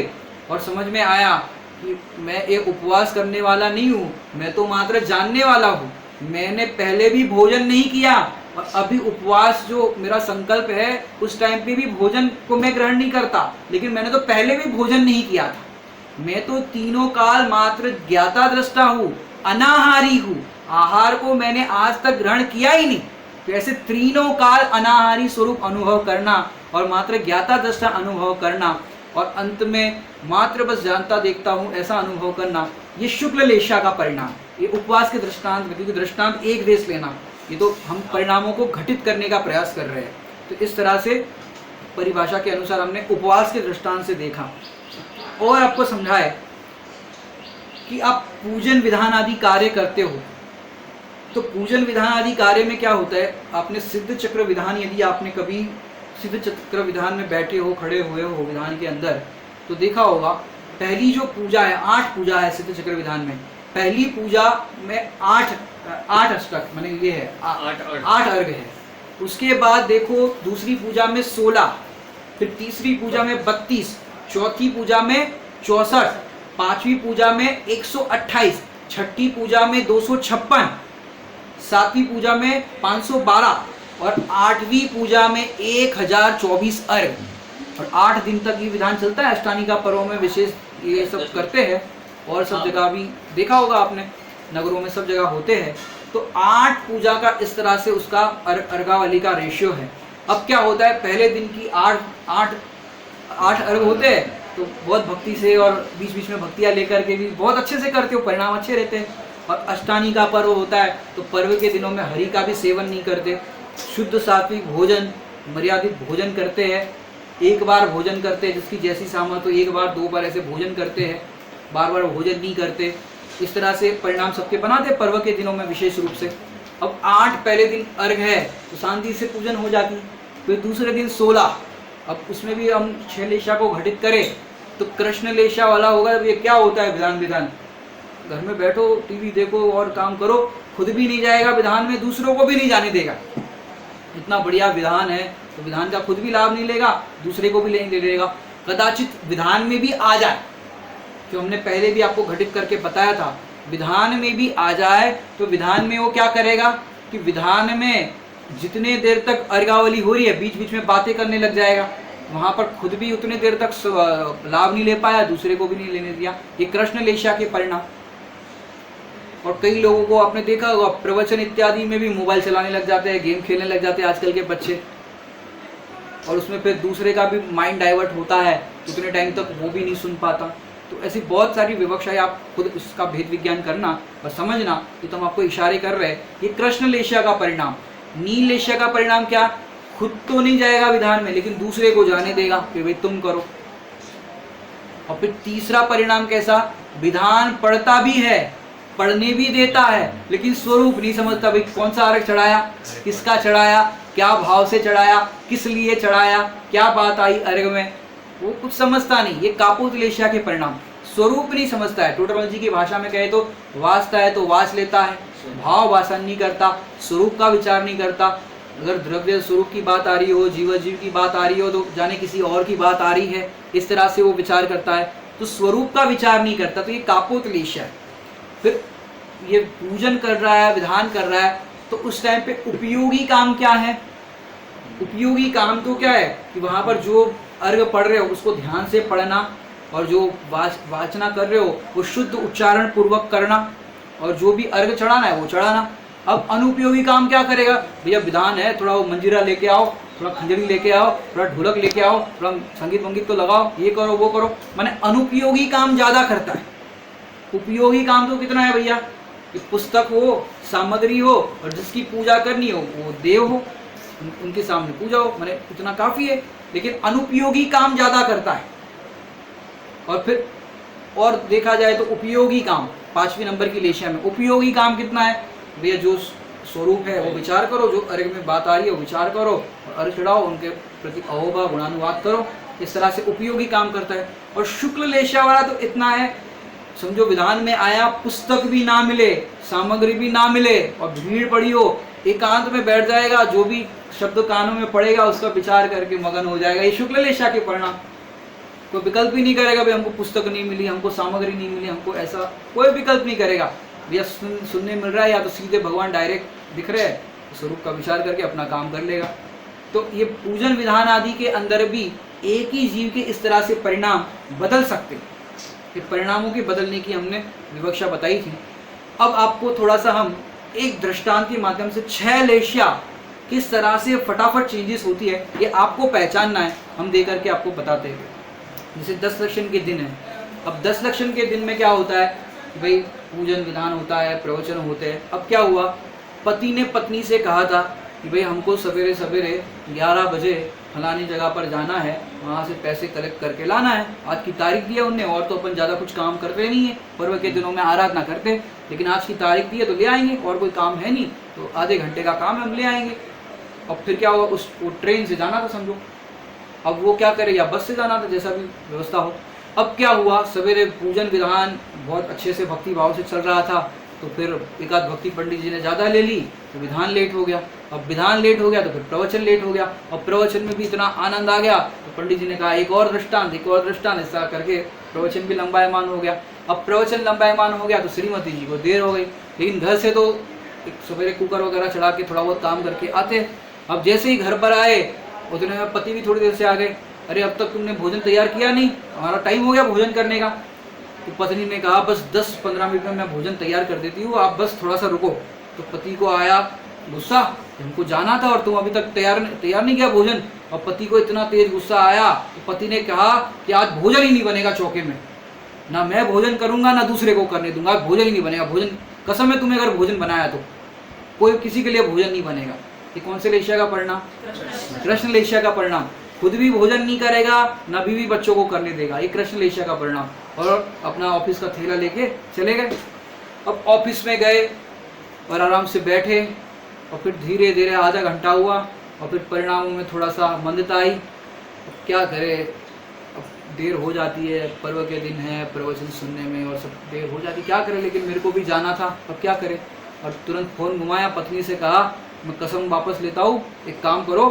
और समझ में आया कि मैं एक उपवास करने वाला नहीं हूँ, मैं तो मात्र जानने वाला हूँ, मैंने पहले भी भोजन नहीं किया और अभी उपवास जो मेरा संकल्प है उस टाइम पे भी भोजन को मैं ग्रहण नहीं करता, लेकिन मैंने तो पहले भी भोजन नहीं किया था, मैं तो तीनों काल मात्र ज्ञाता दृष्टा हूँ, अनाहारी हूँ, आहार को मैंने आज तक ग्रहण किया ही नहीं। तो ऐसे तीनों काल अनाहारी स्वरूप अनुभव करना और मात्र ज्ञाता दृष्टा अनुभव करना और अंत में मात्र बस जानता देखता हूँ ऐसा अनुभव करना, ये शुक्ल लेशा का परिणाम। ये उपवास के दृष्टांत में, क्योंकि दृष्टांत एक देश लेना, ये तो हम परिणामों को घटित करने का प्रयास कर रहे हैं। तो इस तरह से परिभाषा के अनुसार हमने उपवास के दृष्टांत से देखा और आपको समझाए कि आप पूजन विधान आदि कार्य करते हो तो पूजन विधान आदि कार्य में क्या होता है, आपने सिद्ध चक्र विधान, यदि आपने कभी सिद्ध चक्र विधान में बैठे हो, खड़े हुए हो विधान के अंदर, तो देखा होगा पहली जो पूजा है, 8 पूजा है सिद्ध चक्र विधान में। पहली पूजा में 8 अष्टक माने ये है 8 अर्घ है। उसके बाद देखो दूसरी पूजा में 16, फिर तीसरी पूजा में 32, चौथी पूजा में 64, पांचवी पूजा में 128, छठी पूजा में 256, सातवीं पूजा में 512 और 8वीं पूजा में 1024 अर्घ। और 8 दिन तक ये विधान चलता है। अष्टानिका पर्व में विशेष ये सब करते हैं और सब जगह भी देखा होगा आपने, नगरों में सब जगह होते हैं। तो 8 पूजा का इस तरह से उसका अर्घावली का रेशियो है। अब क्या होता है, पहले दिन की 8 अर्घ होते हैं, तो बहुत भक्ति से और बीच बीच में भक्तियाँ लेकर के भी बहुत अच्छे से करते हो, परिणाम अच्छे रहते हैं। और अष्टानिका पर्व होता है तो पर्व के दिनों में हरि का भी सेवन नहीं करते, शुद्ध सात्विक भोजन, मर्यादित भोजन करते हैं, एक बार भोजन करते हैं, जिसकी जैसी सामर्थ्य तो एक बार 2 बार ऐसे भोजन करते हैं, बार बार भोजन नहीं करते। इस तरह से परिणाम सबके बनाते हैं पर्व के दिनों में विशेष रूप से। अब 8 पहले दिन अर्घ है तो शांति से पूजन हो जाती। फिर दूसरे दिन 16, अब उसमें भी हम 6 लेशा को घटित करें तो कृष्ण लेशा वाला होगा। अब ये क्या होता है विधान, घर में बैठो, टीवी देखो और काम करो, खुद भी नहीं जाएगा विधान में, दूसरों को भी नहीं जाने देगा। इतना बढ़िया विधान है तो विधान का खुद भी लाभ नहीं लेगा, दूसरे को भी नहीं लेगा। कदाचित विधान में भी आ जाए, जो हमने पहले भी आपको घटित करके बताया था, विधान में भी आ जाए तो विधान में वो क्या करेगा कि विधान में जितने देर तक अर्घावली हो रही है बीच बीच में बातें करने लग जाएगा, वहां पर खुद भी उतने देर तक लाभ नहीं ले पाया, दूसरे को भी नहीं लेने दिया। ये कृष्ण लेशा के परिणाम। और कई लोगों को आपने देखा होगा प्रवचन इत्यादि में भी मोबाइल चलाने लग जाते हैं, गेम खेलने लग जाते हैं आजकल के बच्चे, और उसमें फिर दूसरे का भी माइंड डाइवर्ट होता है, उतने टाइम तक वो भी नहीं सुन पाता। तो ऐसी बहुत सारी विवक्षाएं, आप खुद उसका भेद विज्ञान करना और समझना। तो हम आपको इशारे कर रहे हैं, ये कृष्ण लेशा का परिणाम। नील लेशा का परिणाम क्या, खुद तो नहीं जाएगा विधान में लेकिन दूसरे को जाने देगा कि भाई तुम करो। और फिर तीसरा परिणाम कैसा, विधान पढ़ता भी है, पढ़ने भी देता है, लेकिन स्वरूप नहीं समझता। भाई कौन सा अर्घ चढ़ाया, किसका चढ़ाया, क्या भाव से चढ़ाया, किस लिए चढ़ाया, क्या बात आई अर्घ में, वो कुछ समझता नहीं। ये कापोत लेशा के परिणाम। स्वरूप नहीं समझता है। टोटोलॉजी की भाषा में कहे तो वाचता है तो वाच लेता है, भाव वासन नहीं करता, स्वरूप का विचार नहीं करता। अगर द्रव्य स्वरूप की बात आ रही हो, जीव की बात आ रही हो, तो जाने किसी और की बात आ रही है, इस तरह से वो विचार करता है। तो स्वरूप का विचार नहीं करता, तो ये कापोत लेशा है। फिर ये पूजन कर रहा है, विधान कर रहा है, तो उस टाइम पे उपयोगी काम क्या है। उपयोगी काम तो क्या है कि वहां पर जो अर्घ पढ़ रहे हो उसको ध्यान से पढ़ना, और जो वाचना कर रहे हो वो शुद्ध उच्चारण पूर्वक करना, और जो भी अर्घ चढ़ाना है वो चढ़ाना। अब अनुपयोगी काम क्या करेगा, भैया विधान है, थोड़ा वो मंजीरा लेके आओ, थोड़ा खंजरी लेके आओ, थोड़ा ढोलक लेके आओ, थोड़ा संगीत वंगीत तो लगाओ, ये करो वो करो, माने अनुपयोगी काम ज्यादा करता है। उपयोगी काम तो कितना है भैया, कि पुस्तक हो, सामग्री हो, और जिसकी पूजा करनी हो वो देव हो, उनके सामने पूजा हो, माने इतना काफी है। लेकिन अनुपयोगी काम ज्यादा करता है। और फिर और देखा जाए तो उपयोगी काम 5वीं नंबर की लेशा में उपयोगी काम कितना है भैया, जो स्वरूप है वो विचार करो, जो अर्घ में बात आ रही है वो विचार करो, और अर्घ चढ़ाओ, उनके प्रति अहोभाव गुणानुवाद करो। इस तरह से उपयोगी काम करता है। और शुक्ल लेशा वाला तो इतना है, समझो विधान में आया, पुस्तक भी ना मिले, सामग्री भी ना मिले, और भीड़ पड़ी हो, एकांत में बैठ जाएगा, जो भी शब्द कानों में पड़ेगा उसका विचार करके मगन हो जाएगा। ये शुक्ल लेशा के परिणाम। कोई विकल्प ही नहीं करेगा भाई हमको पुस्तक नहीं मिली, हमको सामग्री नहीं मिली, हमको ऐसा कोई विकल्प नहीं करेगा भैया। सुनने मिल रहा है या तो सीधे भगवान डायरेक्ट दिख रहे हैं, स्वरूप का विचार करके अपना काम कर लेगा। तो ये पूजन विधान आदि के अंदर भी एक ही जीव के इस तरह से परिणाम बदल सकते। ये परिणामों के बदलने की हमने विवक्षा बताई थी। अब आपको थोड़ा सा हम एक दृष्टांत के माध्यम से 6 लेशा किस तरह से फटाफट चेंजेस होती है ये आपको पहचानना है, हम दे करके आपको बताते हैं। जैसे 10 लक्षण के दिन है। अब 10 लक्षण के दिन में क्या होता है कि भाई पूजन विधान होता है, प्रवचन होते हैं। अब क्या हुआ, पति ने पत्नी से कहा था कि भाई हमको सवेरे सवेरे 11 बजे फलानी जगह पर जाना है, वहाँ से पैसे कलेक्ट करके लाना है। आज की तारीख दी है उनने, और तो अपन ज़्यादा कुछ काम करते नहीं है, पर्व के दिनों में आराधना करते, लेकिन आज की तारीख दी है तो ले आएंगे, और कोई काम है नहीं तो आधे घंटे का काम है, हम ले आएंगे। अब फिर क्या हुआ, वो ट्रेन से जाना था समझो, अब वो क्या करे, या बस से जाना था, जैसा भी व्यवस्था हो। अब क्या हुआ, सवेरे पूजन विधान बहुत अच्छे से भक्ति भाव से चल रहा था, तो फिर एक आध भक्ति पंडित जी ने ज़्यादा ले ली तो विधान लेट हो गया। अब विधान लेट हो गया तो फिर प्रवचन लेट हो गया। अब प्रवचन में भी इतना आनंद आ गया तो पंडित जी ने कहा एक और दृष्टांत, एक और दृष्टांत, ऐसा करके प्रवचन भी लंबायमान हो गया। अब प्रवचन लंबायमान हो गया तो श्रीमती जी को देर हो गई, लेकिन घर से तो एक सवेरे कुकर वगैरह चढ़ा के थोड़ा बहुत काम करके आते। अब जैसे ही घर पर आए उतने में पति भी थोड़ी देर से आ गए, अरे अब तक तुमने भोजन तैयार किया नहीं, हमारा टाइम हो गया भोजन करने का। तो पत्नी ने कहा बस 10-15 मिनट में मैं भोजन तैयार कर देती हूँ, आप बस थोड़ा सा रुको। तो पति को आया गुस्सा, हमको जाना था और तुम अभी तक तैयार नहीं किया भोजन। और पति को इतना तेज गुस्सा आया तो पति ने कहा कि आज भोजन ही नहीं बनेगा चौके में, ना मैं भोजन करूंगा ना दूसरे को करने दूंगा, भोजन ही नहीं बनेगा। भोजन कसम है तुम्हें, अगर भोजन बनाया तो कोई किसी के लिए भोजन नहीं बनेगा। ये कौन से लेशिया का परिणाम? कृष्ण लेशिया का परिणाम। खुद भी भोजन नहीं करेगा, ना बीवी बच्चों को करने देगा, ये कृष्ण लेशिया का परिणाम। और अपना ऑफिस का थैला लेके चले गए। अब ऑफिस में गए और आराम से बैठे, और फिर धीरे धीरे आधा घंटा हुआ और फिर परिणामों में थोड़ा सा मंदता आई। अब क्या करे, अब देर हो जाती है, पर्व के दिन है, प्रवचन सुनने में और सब देर हो जाती, क्या करे, लेकिन मेरे को भी जाना था, अब क्या करे। और तुरंत फ़ोन घुमाया, पत्नी से कहा मैं कसम वापस लेता हूँ, एक काम करो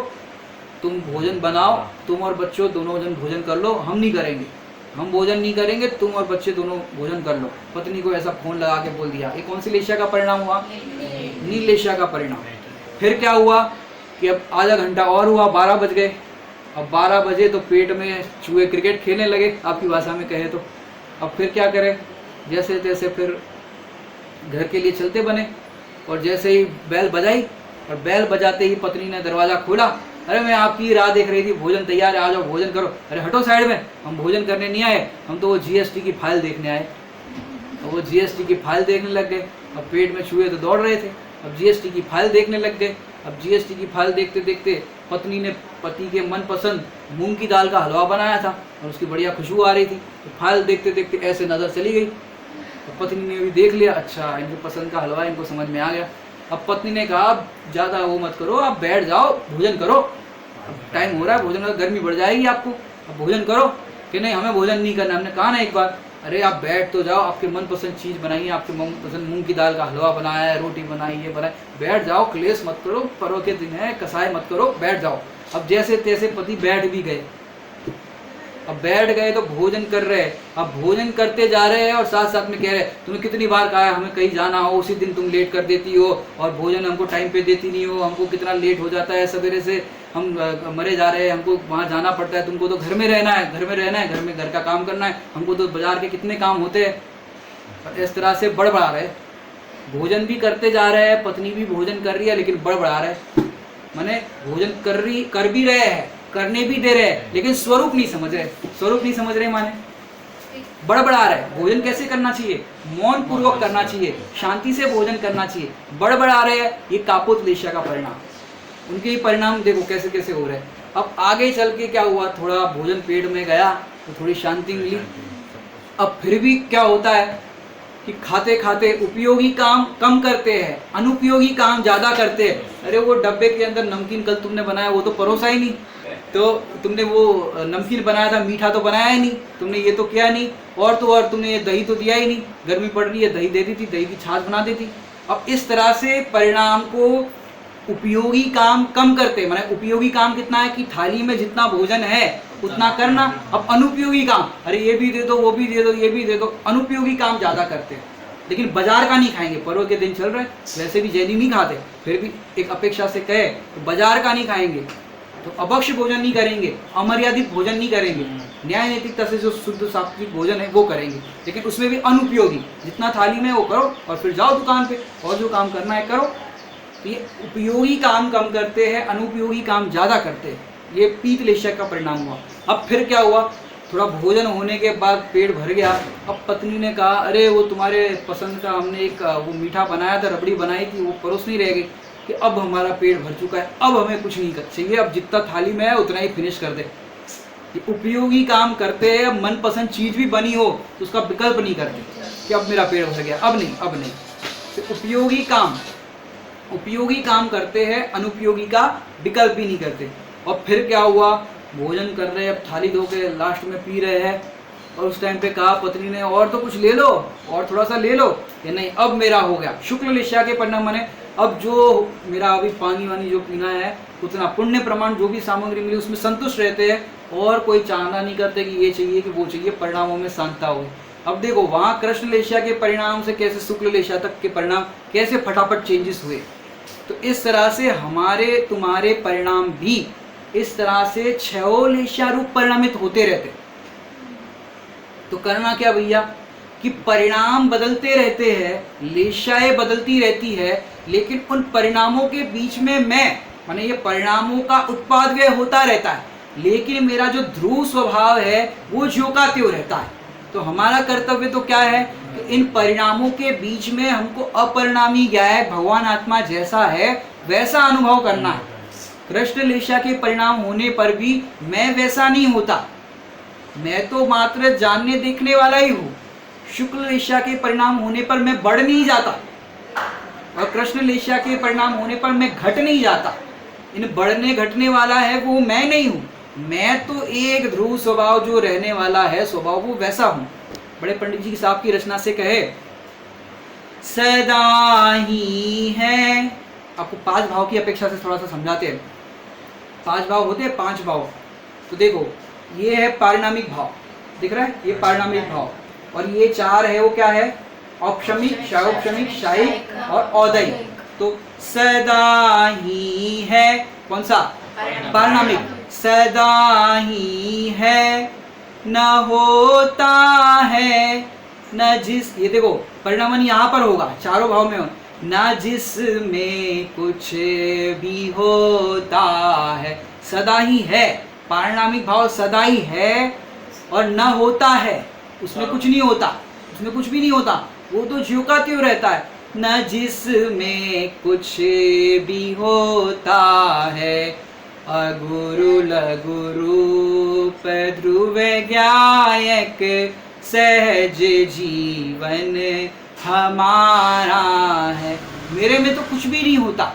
तुम भोजन बनाओ, तुम और बच्चों दोनों जन भोजन कर लो, हम नहीं करेंगे, हम भोजन नहीं करेंगे, तुम और बच्चे दोनों भोजन कर लो। पत्नी को ऐसा फोन लगा के बोल दिया। ये कौन सी लेशिया का परिणाम हुआ? नील लेशिया का परिणाम। फिर क्या हुआ कि अब आधा घंटा और हुआ, 12 बज गए। अब 12 बजे तो पेट में चूहे क्रिकेट खेलने लगे, आपकी भाषा में कहे तो। अब फिर क्या करें, जैसे तैसे फिर घर के लिए चलते बने। और जैसे ही बेल बजाई, और बेल बजाते ही पत्नी ने दरवाज़ा खोला, अरे मैं आपकी राह देख रही थी, भोजन तैयार है, आ जाओ भोजन करो। अरे हटो साइड में, हम भोजन करने नहीं आए, हम तो वो जीएसटी की फाइल देखने आए। तो वो जीएसटी की फाइल देखने लग गए। अब पेट में चूहे तो दौड़ रहे थे, अब जीएसटी की फाइल देखने लग गए। अब जीएसटी की फाइल देखते देखते पत्नी ने पति के मनपसंद मूंग की दाल का हलवा बनाया था और उसकी बढ़िया खुशबू आ रही थी। तो फाइल देखते देखते ऐसे नज़र चली गई, तो पत्नी ने भी देख लिया, अच्छा इनके पसंद का हलवा, इनको समझ में आ गया। अब पत्नी ने कहा अब ज़्यादा वो मत करो, आप बैठ जाओ, भोजन करो, अब टाइम हो रहा है भोजन का, गर्मी बढ़ जाएगी आपको, अब भोजन करो। कि नहीं हमें भोजन नहीं करना। हमने कहा ना एक बार, अरे आप बैठ तो जाओ, आपके मनपसंद चीज़ बनाइए, आपके मनपसंद मूंग की दाल का हलवा बनाया है, रोटी बनाई है, बनाए, बैठ जाओ, क्लेश मत करो, पर्व के दिन है, कसाई मत करो, बैठ जाओ। अब जैसे तैसे पति बैठ भी गए। अब बैठ गए तो भोजन कर रहे, अब भोजन करते जा रहे हैं और साथ साथ में कह रहे तुम्हें कितनी बार कहा है हमें कहीं जाना हो उसी दिन तुम लेट कर देती हो, और भोजन हमको टाइम पे देती नहीं हो, हमको कितना लेट हो जाता है, सवेरे से हम मरे जा रहे हैं, हमको वहाँ जाना पड़ता है, तुमको तो घर में रहना है, घर में रहना है, घर में घर का काम करना है, हमको तो बाजार के कितने काम होते हैं। इस तरह से बड़बड़ा रहे, भोजन भी करते जा रहे हैं, पत्नी भी भोजन कर रही है, लेकिन बड़बड़ा रहे, माने भोजन कर भी रहे हैं, करने भी दे रहे हैं, लेकिन स्वरूप नहीं समझ रहे। स्वरूप नहीं समझ रहे माने बड़बड़ा रहे। भोजन कैसे करना चाहिए? मौन पूर्वक करना चाहिए, शांति से भोजन करना चाहिए। बड़बड़ा रहे हैं, ये कापोत लेशिया का परिणाम। उनके ही परिणाम देखो कैसे कैसे हो रहे हैं। अब आगे चल के क्या हुआ, थोड़ा भोजन पेट में गया तो थोड़ी शांति मिली। अब फिर भी क्या होता है कि खाते खाते उपयोगी काम कम करते हैं, अनुपयोगी काम ज़्यादा करते हैं। अरे वो डब्बे के अंदर नमकीन कल तुमने बनाया, वो तो परोसा ही नहीं, तो तुमने वो नमकीन बनाया था, मीठा तो बनाया ही नहीं, तुमने ये तो किया नहीं, और तो और तुमने ये दही तो दिया ही नहीं, गर्मी पड़ रही है दही दे दी थी, दही की छाछ बना देती। अब इस तरह से परिणाम को उपयोगी काम कम करते, माने उपयोगी काम कितना है कि थाली में जितना भोजन है उतना करना। अब अनुपयोगी काम, अरे ये भी दे दो, वो भी दे दो, ये भी दे दो, अनुपयोगी काम ज़्यादा करते हैं। लेकिन बाजार का नहीं खाएंगे, पर्व के दिन चल रहे, वैसे भी जैनी नहीं खाते, फिर भी एक अपेक्षा से कहे तो बाजार का नहीं खाएंगे, तो अभक्ष भोजन नहीं करेंगे, अमर्यादित भोजन नहीं करेंगे, न्याय नैतिकता से जो शुद्ध सात्विक भोजन है वो करेंगे, लेकिन उसमें भी अनुपयोगी, जितना थाली में वो करो और फिर जाओ दुकान पे और जो काम करना है करो। तो ये उपयोगी काम कम करते हैं, अनुपयोगी काम ज़्यादा करते हैं। ये पीत लेशिया का परिणाम हुआ। अब फिर क्या हुआ, थोड़ा भोजन होने के बाद पेट भर गया। अब पत्नी ने कहा अरे वो तुम्हारे पसंद का हमने एक वो मीठा बनाया था, रबड़ी बनाई थी, वो परोस नहीं रह गई। कि अब हमारा पेट भर चुका है, अब हमें कुछ नहीं कर चाहिए, अब जितना थाली में है उतना ही फिनिश कर दे। ये उपयोगी काम करते हैं। अब मनपसंद चीज भी बनी हो तो उसका विकल्प नहीं करते कि अब मेरा पेट भर गया, अब नहीं, अब नहीं। तो उपयोगी काम करते हैं, अनुपयोगी का विकल्प भी नहीं करते। और फिर क्या हुआ, भोजन कर रहे हैं, अब थाली धो के लास्ट में पी रहे हैं, और उस टाइम पे कहा पत्नी ने और तो कुछ ले लो, और थोड़ा सा ले लो, या नहीं अब मेरा हो गया। शुक्ल लेशा के परिणाम माने अब जो मेरा अभी पानी वानी जो पीना है उतना पुण्य प्रमाण जो भी सामग्री मिली उसमें संतुष्ट रहते हैं, और कोई चाहना नहीं करते कि ये चाहिए कि वो चाहिए, परिणामों में शांता हो। अब देखो वहाँ कृष्ण लेशा के परिणाम से कैसे शुक्ल लेशा तक के परिणाम कैसे फटाफट चेंजेस हुए। तो इस तरह से हमारे तुम्हारे परिणाम भी इस तरह से क्षयो लेशा रूप परिणामित होते रहते। तो करना क्या भैया कि परिणाम बदलते रहते हैं, लेशाएं बदलती रहती है, लेकिन उन परिणामों के बीच में मैं माने ये परिणामों का उत्पाद व्यय होता रहता है, लेकिन मेरा जो ध्रुव स्वभाव है वो ज्यों का त्यों रहता है। तो हमारा कर्तव्य तो क्या है कि इन परिणामों के बीच में हमको अपरिणामी ज्ञाय भगवान आत्मा जैसा है वैसा अनुभव करना है। कृष्ण लेशा के परिणाम होने पर भी मैं वैसा नहीं होता, मैं तो मात्र जानने देखने वाला ही हूँ। शुक्ल लेशा के परिणाम होने पर मैं बढ़ नहीं जाता, और कृष्ण लेशा के परिणाम होने पर मैं घट नहीं जाता। इन बढ़ने घटने वाला है वो मैं नहीं हूँ, मैं तो एक ध्रुव स्वभाव जो रहने वाला है स्वभाव वो वैसा हूँ। बड़े पंडित जी साहब की रचना से कहे सदा ही है। आपको 5 भाव की अपेक्षा से थोड़ा सा समझाते हैं। 5 भाव होते हैं, 5 भाव। तो देखो ये है पारिणामिक भाव, दिख रहा है, ये पारिणामिक भाव, और ये 4 है वो क्या है, औपशमिक, शायोपशमिक, शायिक और औदयिक। तो सदा ही है कौन सा, पारिणामिक, सदा ही है, न होता है न जिस, ये देखो परिणामन यहाँ पर होगा चारों भाव में, न जिसमें कुछ भी होता है। सदा ही है, पारिणामिक भाव सदा ही है, और न होता है, उसमें कुछ नहीं होता, उसमें कुछ भी नहीं होता, वो तो ज्यों का त्यों रहता है। न जिसमें कुछ भी होता है, अगुरु लघुरु ध्रुव ज्ञायक सहज जीवन हमारा है। मेरे में तो कुछ भी नहीं होता,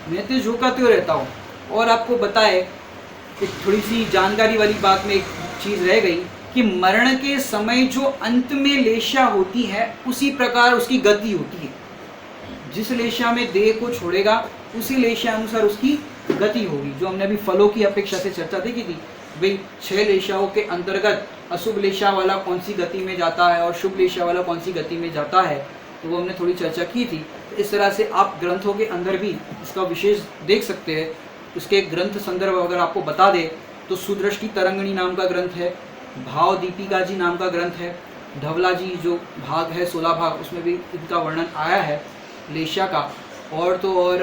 मैं तो ज्यों का त्यों रहता हूँ। और आपको बताए कि थोड़ी सी जानकारी वाली बात में एक चीज़ रह गई कि मरण के समय जो अंत में लेशा होती है उसी प्रकार उसकी गति होती है। जिस लेशा में देह को छोड़ेगा उसी लेशा अनुसार उसकी गति होगी। जो हमने अभी फलों की अपेक्षा से चर्चा देखी थी, भाई 6 लेशाओं के अंतर्गत अशुभ लेशा वाला कौन सी गति में जाता है और शुभ लेशा वाला कौन सी गति में जाता है, तो वो हमने थोड़ी चर्चा की थी। तो इस तरह से आप ग्रंथों के अंदर भी इसका विशेष देख सकते हैं। उसके ग्रंथ संदर्भ अगर आपको बता दे तो सुदृष्टि तरंगिणी नाम का ग्रंथ है, भाव दीपिका जी नाम का ग्रंथ है, धवला जी जो भाग है 16 भाग उसमें भी इनका वर्णन आया है लेशा का। और तो और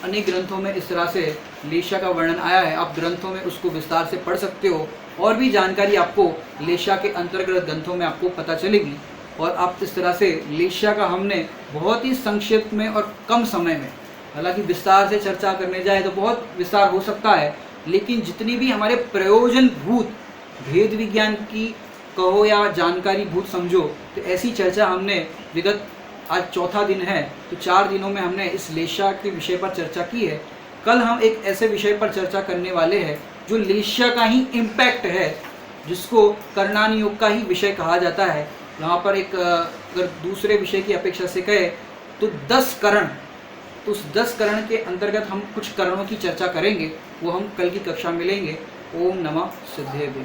अनेक ग्रंथों में इस तरह से लेशा का वर्णन आया है। आप ग्रंथों में उसको विस्तार से पढ़ सकते हो, और भी जानकारी आपको लेशा के अंतर्गत ग्रंथों में आपको पता चलेगी। और आप इस तरह से लेशा का हमने बहुत ही संक्षिप्त में और कम समय में, हालांकि विस्तार से चर्चा करने जाए तो बहुत विस्तार हो सकता है, लेकिन जितनी भी हमारे प्रयोजन भूत भेद विज्ञान की कहो या जानकारी भूत समझो, तो ऐसी चर्चा हमने विगत आज 4था दिन है तो 4 दिनों में हमने इस लेशा के विषय पर चर्चा की है। कल हम एक ऐसे विषय पर चर्चा करने वाले हैं जो लेशा का ही इम्पैक्ट है, जिसको कर्णान योग का ही विषय कहा जाता है। यहाँ पर एक अगर दूसरे विषय की अपेक्षा से कहे तो 10 करण, तो उस 10 करण के अंतर्गत हम कुछ करणों की चर्चा करेंगे, वो हम कल की कक्षा में लेंगे। ओम नमः सिद्धेभ्यो।